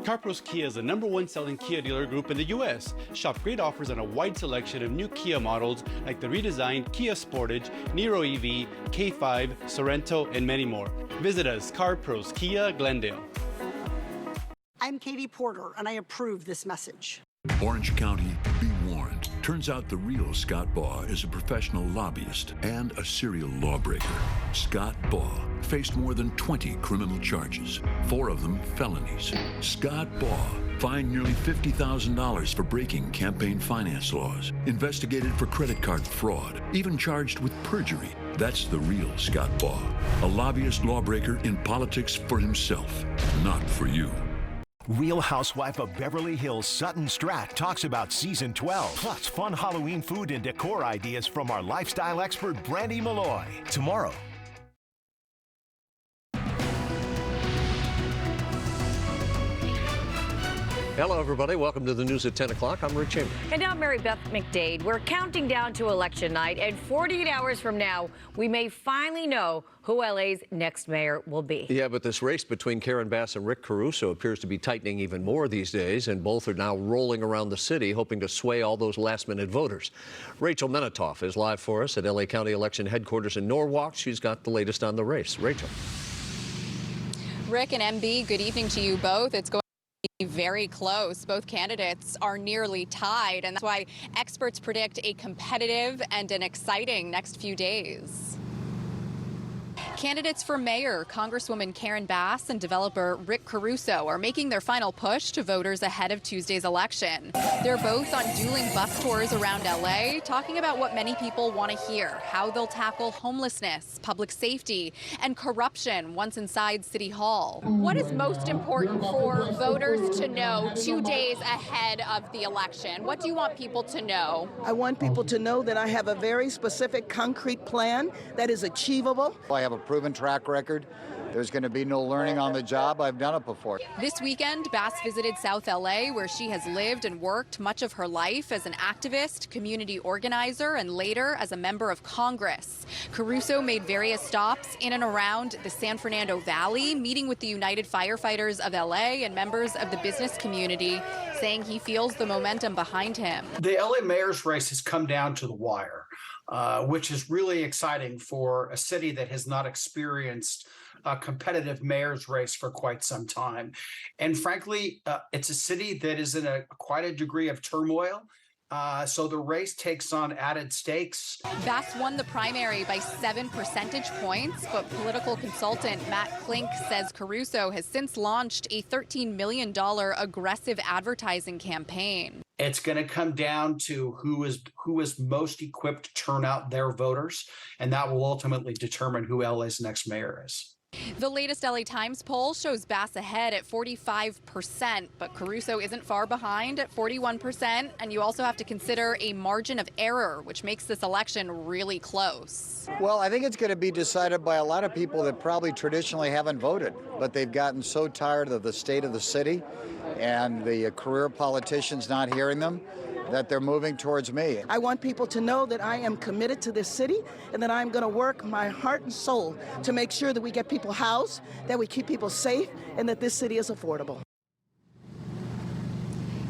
CarPros Kia is the #1 selling Kia dealer group in the U.S. Shop great offers on a wide selection of new Kia models like the redesigned Kia Sportage, Niro EV, K5, Sorento, and many more. Visit us, CarPros Kia, Glendale. I'm Katie Porter, and I approve this message. Orange County, be warned. Turns out the real Scott Baugh is a professional lobbyist and a serial lawbreaker. Scott Baugh faced more than 20 criminal charges, 4 of them felonies. Scott Baugh fined nearly $50,000 for breaking campaign finance laws, investigated for credit card fraud, even charged with perjury. That's the real Scott Baugh, a lobbyist lawbreaker in politics for himself, not for you. Real Housewife of Beverly Hills Sutton Stratt talks about Season 12, plus fun Halloween food and decor ideas from our lifestyle expert Brandy Malloy. Tomorrow. Hello, everybody. Welcome to the news at 10 o'clock. I'm Rick Chambers. And I'm Mary Beth McDade. We're counting down to election night, and 48 hours from now, we may finally know who LA's next mayor will be. Yeah, but this race between Karen Bass and Rick Caruso appears to be tightening even more these days, and both are now rolling around the city, hoping to sway all those last-minute voters. Rachel Menitoff is live for us at LA County Election Headquarters in Norwalk. She's got the latest on the race. Rachel. Rick and MB, good evening to you both. It's going to be very close. Both candidates are nearly tied, and that's why experts predict a competitive and an exciting next few days. Candidates for mayor, Congresswoman Karen Bass and developer Rick Caruso, are making their final push to voters ahead of Tuesday's election. They're both on dueling bus tours around LA, talking about what many people want to hear, how they'll tackle homelessness, public safety, and corruption once inside City Hall. What is most important for voters to know 2 days ahead of the election? What do you want people to know? I want people to know that I have a very specific, concrete plan that is achievable. I have a proven track record. There's going to be no learning on the job. I've done it before. This weekend, Bass visited South LA, where she has lived and worked much of her life as an activist, community organizer, and later as a member of Congress. Caruso made various stops in and around the San Fernando Valley, meeting with the United Firefighters of LA and members of the business community, saying he feels the momentum behind him. The LA mayor's race has come down to the wire, which is really exciting for a city that has not experienced a competitive mayor's race for quite some time. And frankly, it's a city that is in quite a degree of turmoil. So the race takes on added stakes. Bass won the primary by 7 percentage points, but political consultant Matt Klink says Caruso has since launched a $13 million aggressive advertising campaign. It's going to come down to who is most equipped to turn out their voters, and that will ultimately determine who LA's next mayor is. The latest LA Times poll shows Bass ahead at 45%, but Caruso isn't far behind at 41%. And you also have to consider a margin of error, which makes this election really close. Well, I think it's going to be decided by a lot of people that probably traditionally haven't voted, but they've gotten so tired of the state of the city and the career politicians not hearing them that they're moving towards me. I want people to know that I am committed to this city and that I'm going to work my heart and soul to make sure that we get people housed, that we keep people safe, and that this city is affordable.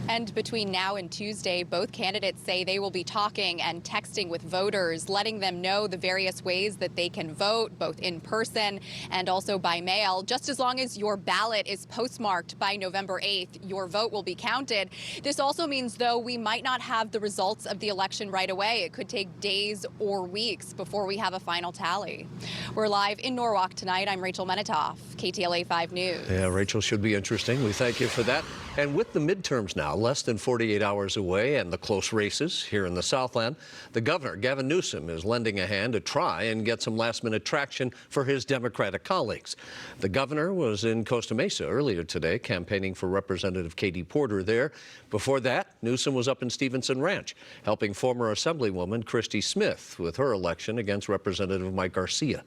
And between now and Tuesday, both candidates say they will be talking and texting with voters, letting them know the various ways that they can vote, both in person and also by mail. Just as long as your ballot is postmarked by November 8th, your vote will be counted. This also means, though, we might not have the results of the election right away. It could take days or weeks before we have a final tally. We're live in Norwalk tonight. I'm Rachel Menitoff, KTLA 5 News. Yeah, Rachel, should be interesting. We thank you for that. And with the midterms now less than 48 hours away and the close races here in the Southland, the governor, Gavin Newsom, is lending a hand to try and get some last-minute traction for his Democratic colleagues. The governor was in Costa Mesa earlier today campaigning for Representative Katie Porter there. Before that, Newsom was up in Stevenson Ranch helping former Assemblywoman Christy Smith with her election against Representative Mike Garcia.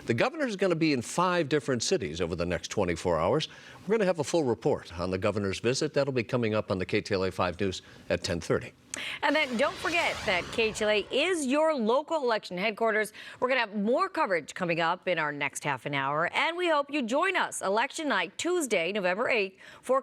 The governor is going to be in 5 different cities over the next 24 hours. We're going to have a full report on the governor's visit. That'll be coming up on the KTLA 5 News at 10:30. And then don't forget that KTLA is your local election headquarters. We're going to have more coverage coming up in our next half an hour. And we hope you join us election night, Tuesday, November 8th, for